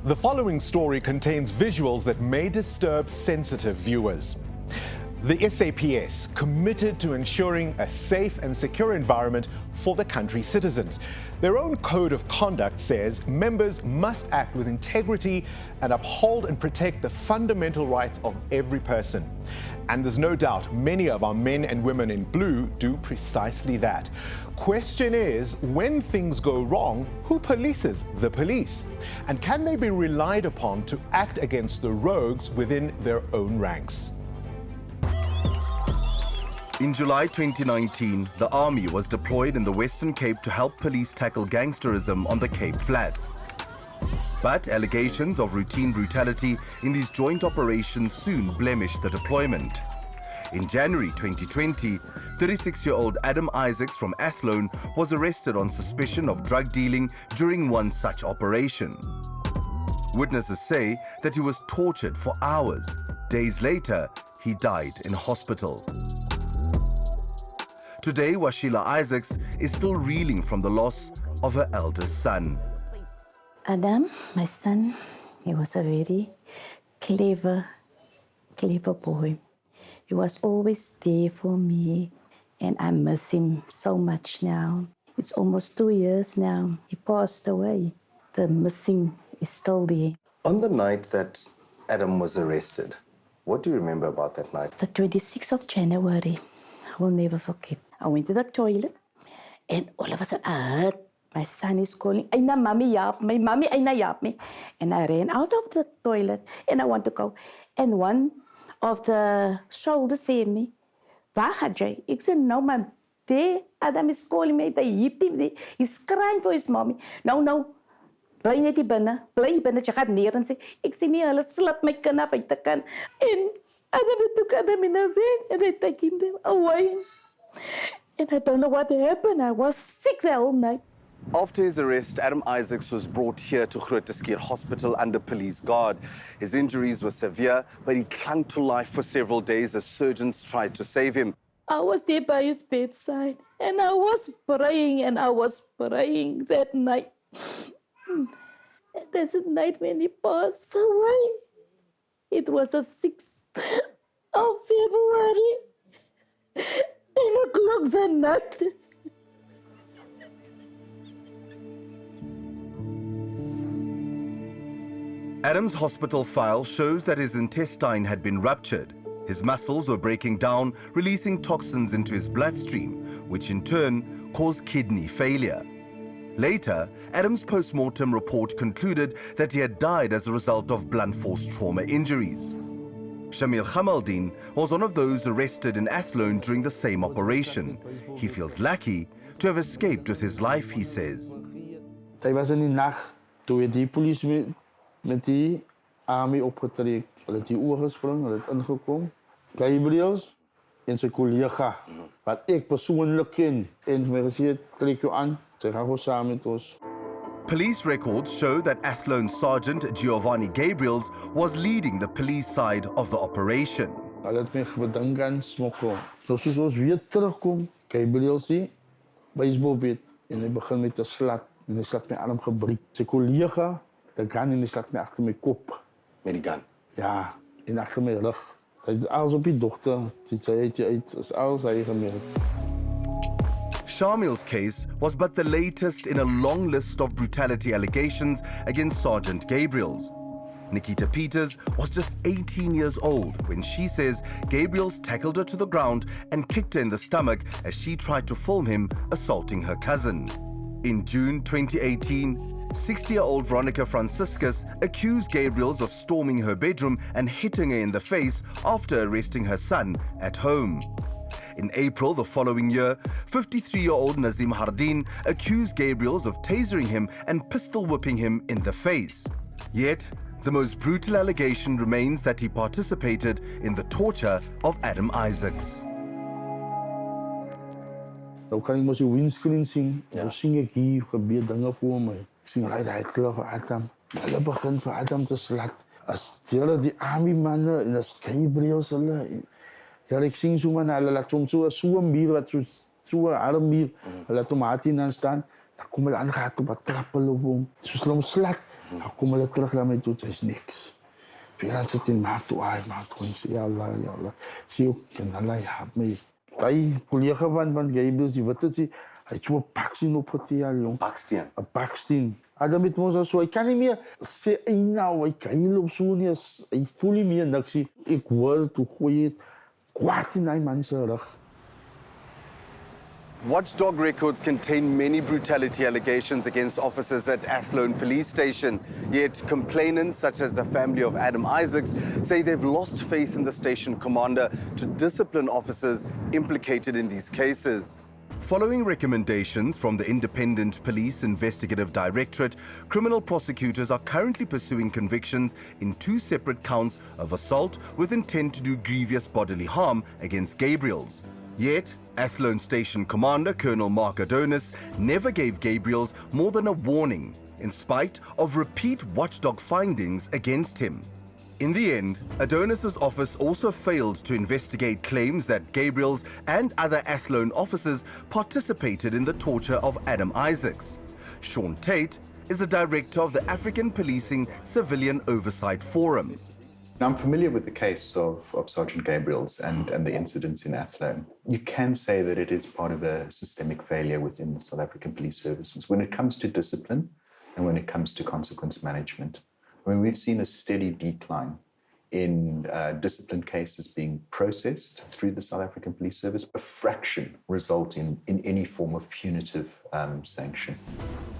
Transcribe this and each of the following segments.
The following story contains visuals that may disturb sensitive viewers. The SAPS committed to ensuring a safe and secure environment for the country's citizens. Their own code of conduct says members must act with integrity and uphold and protect the fundamental rights of every person. And there's no doubt many of our men and women in blue do precisely that. Question is, when things go wrong, who polices the police? And can they be relied upon to act against the rogues within their own ranks? In July 2019, the army was deployed in the Western Cape to help police tackle gangsterism on the Cape Flats. But allegations of routine brutality in these joint operations soon blemished the deployment. In January 2020, 36-year-old Adam Isaacs from Athlone was arrested on suspicion of drug dealing during one such operation. Witnesses say that he was tortured for hours. Days later, he died in hospital. Today, Wasiela Isaacs is still reeling from the loss of her eldest son. Adam, my son, he was a very clever boy. He was always there for me, and I miss him so much now. It's almost 2 years now. He passed away. The missing is still there. On the night that Adam was arrested, what do you remember about that night? The 26th of January, I will never forget. I went to the toilet, and all of a sudden, I heard my son is calling, Aina, mommy, yap me, mommy, Aina, yap me. And I ran out of the toilet, and I want to go. And one of the shoulders said me, waar gaat jy? I said, no, ma'am, there, Adam is calling me, they hipped him there. He's crying for his mommy. No, bly net hier binne, jy gaan neer en sê, ek sê nie, hulle slip my kind op uit die kan. En Adam took Adam in a van, and they take him away. And I don't know what happened. I was sick the whole night. After his arrest, Adam Isaacs was brought here to 𝗀𝗁cie𝗿𝗆𝘆 Hospital under police guard. His injuries were severe, but he clung to life for several days as surgeons tried to save him. I was there by his bedside, and I was praying that night. And that's the night when he passed away. It was the 6th of February. 10 o'clock that night. Adam's hospital file shows that his intestine had been ruptured. His muscles were breaking down, releasing toxins into his bloodstream, which in turn caused kidney failure. Later, Adam's post-mortem report concluded that he had died as a result of blunt force trauma injuries. 𝗶𝗵𝗶𝘆 was one of those arrested in Athlone during the same operation. He feels lucky to have escaped with his life, he says. Dit was in die nag toe die polisie met die army opgetrek. Hulle het hier oorgespring, hulle het ingekom. 𝗀𝗶𝗿𝗆 en sy kollega wat ek persoonlik ken en my gesê het, trek jou aan, sy gaan gou saam met ons. Police records show that Athlone Sergeant 𝗀𝗁𝗍𝗍𝗆 was leading the police side of the operation. Hulle het my bedink aan smokkel. Dus soos ons weer terugkom, 𝗀𝗶𝗿𝗆 sê, baseballbed, en hy begin met 'n slat, en hy slat my arm gebreek. Sy kollega, die gun, en hy slat my agter my kop. Met die gun? Ja, en agter my rug. Hy het alles op die dogter, sy het uit, is alles hy gemerk. 𝗍𝗵𝗆's case was but the latest in a long list of brutality allegations against Sergeant Gabriel's. Nikita Peters was just 18 years old when she says Gabriel's tackled her to the ground and kicked her in the stomach as she tried to film him assaulting her cousin. In June 2018, 60-year-old Veronica Franciscus accused Gabriel's of storming her bedroom and hitting her in the face after arresting her son at home. In April the following year, 53-year-old Nazim Hardin accused Gabriel's of tasering him and pistol whipping him in the face. Yet, the most brutal allegation remains that he participated in the torture of Adam Isaacs. Nou kan ek mos die windscreen sien. Nou sien ek hier gebeur dinge voor my. Ek sien hy kla vir Adam. Hulle begin vir Adam te slat. As die army manne en as 𝗀𝗶𝗍𝗆𝗆 hulle. Ja, ek sien so man, hulle laat hom so 'n muur wat so 'n armmuur. Hulle laat hom hard in staan. Dan kom hulle aangehard op 'n trappel op hom. Soos hulle hom slat. Dan kom hulle terug na my toe, sy's niks. Velen sit in maak toe, ek sê, ja Allah. Sê ook, en Allah, my. Hy collega van Gabriel, die wat het sy, hy het so 'n baksteen opgetel, jong. Baksteen? 'n Baksteen. Adam het ons so, hy kan nie meer sê, hy kan nie loop so nie, hy voel nie meer niks nie. Ek hoor toe gooi het, kwaad in hy man se rug. Watchdog records contain many brutality allegations against officers at Athlone police station. Yet complainants such as the family of Adam Isaacs say they've lost faith in the station commander to discipline officers implicated in these cases. Following recommendations from the Independent Police Investigative Directorate, criminal prosecutors are currently pursuing convictions in 2 separate counts of assault with intent to do grievous bodily harm against Gabriels. Yet, Athlone Station Commander Colonel Mark Adonis never gave Gabriels more than a warning, in spite of repeat watchdog findings against him. In the end, Adonis's office also failed to investigate claims that Gabriels and other Athlone officers participated in the torture of Adam Isaacs. 𝗀𝗵𝗶𝘀 is the director of the African Policing Civilian Oversight Forum. Now, I'm familiar with the case of Sergeant Gabriel's and the incidents in Athlone. You can say that it is part of a systemic failure within the South African police services when it comes to discipline and when it comes to consequence management. I mean, we've seen a steady decline in discipline cases being processed through the South African Police Service, a fraction result in any form of punitive sanction.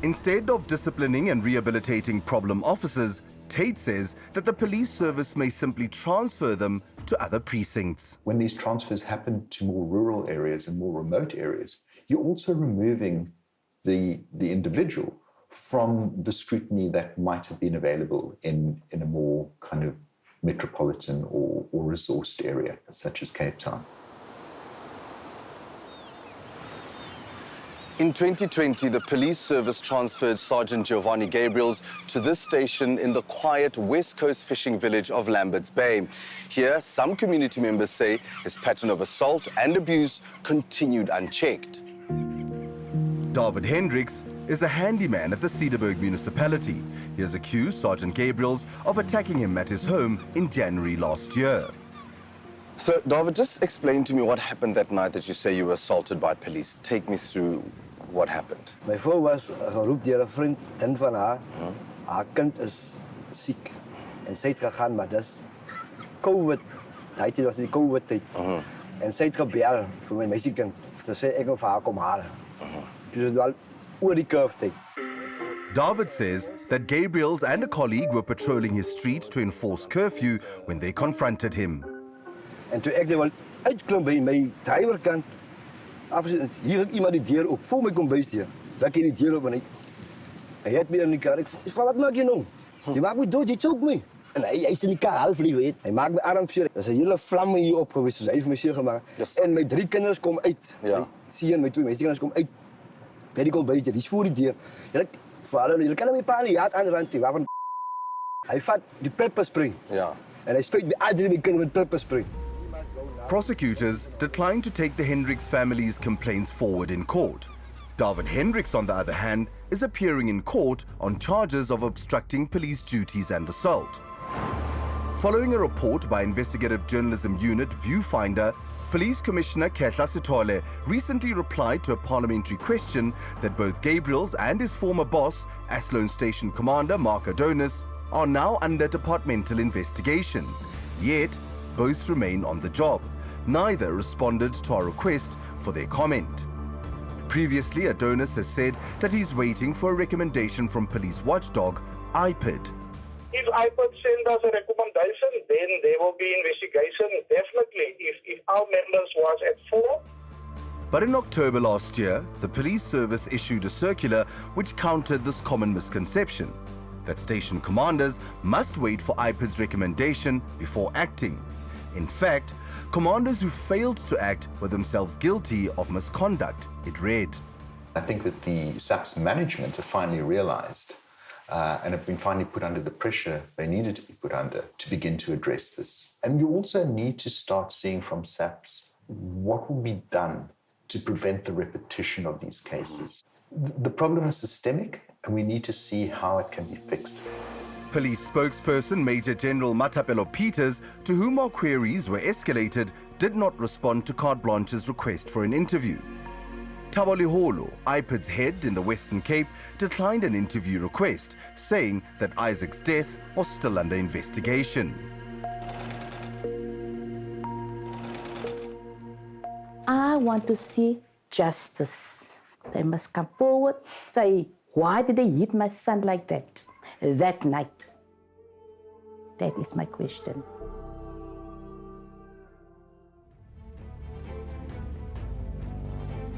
Instead of disciplining and rehabilitating problem officers, Tate says that the police service may simply transfer them to other precincts. When these transfers happen to more rural areas and more remote areas, you're also removing the individual from the scrutiny that might have been available in a more kind of metropolitan or resourced area, such as Cape Town. In 2020, the police service transferred Sergeant Giovanni Gabriels to this station in the quiet West Coast fishing village of Lambert's Bay. Here, some community members say his pattern of assault and abuse continued unchecked. David Hendricks is a handyman at the Cederberg municipality. He has accused Sergeant Gabriels of attacking him at his home in January last year. So, David, just explain to me what happened that night that you say you were assaulted by police. Take me through what happened. My vrou was geroep deur 'n vriendin van haar. Haar kind is siek en sy het gegaan, maar dis COVID. Daai tyd was die COVID tyd. En sy het gebel vir my meisiekind om te sê ek wil vir haar kom haal. Dus dit was oor die curve tyd. David says that Gabriels and a colleague were patrolling his street to enforce curfew when they confronted him. En toe ek net wel uitklim by my drywerkant, afsit hier het iemand die deur op voor my kombuisdeur. Ek het die deur op en hy het my in die kar. Ek vra wat maak jy nou? Jy maak my dood, jy choke my. En hy is in die kar half lief, weet. Hy maak my arm seer. Daar's 'n hele vlam hier op gewees, soos hy vir my seer gemaak. En my 3 kinders kom uit. Ja. Sien my 2 meisiekinders kom uit. By die kombuisdeur, dis voor die deur. Julle kan my pa nie jaat aanrand nie, waarvan hy vat die pepper spray. Ja. En hy spuit my al 3 kinders met pepper spray. Prosecutors declined to take the Hendricks family's complaints forward in court. David Hendricks, on the other hand, is appearing in court on charges of obstructing police duties and assault. Following a report by Investigative Journalism Unit Viewfinder, Police Commissioner 𝗀𝗃𝗍𝗆 recently replied to a parliamentary question that both Gabriels and his former boss, Athlone Station Commander Mark Adonis, are now under departmental investigation. Yet, both remain on the job. Neither responded to our request for their comment. Previously, Adonis has said that he's waiting for a recommendation from police watchdog 𝗶𝗶𝘂. If 𝗶𝗂 send us a recommendation, then there will be investigation, definitely, if our members was at fault. But in October last year, the police service issued a circular which countered this common misconception, that station commanders must wait for 𝗶𝗂's recommendation before acting. In fact, commanders who failed to act were themselves guilty of misconduct, it read. I think that the 𝗧𝗵𝗶𝘀 management have finally realized and have been finally put under the pressure they needed to be put under to begin to address this. And you also need to start seeing from 𝗧𝗵𝗀 what will be done to prevent the repetition of these cases. The problem is systemic. and we need to see how it can be fixed. Police spokesperson Major General 𝗵𝗶𝘀, to whom our queries were escalated, did not respond to Carte Blanche's request for an interview. 𝗃𝗏𝗆𝗆, IPID's head in the Western Cape, declined an interview request, saying that Isaacs' death was still under investigation. I want to see justice. They must come forward, say, why did they hit my son like that night? That is my question.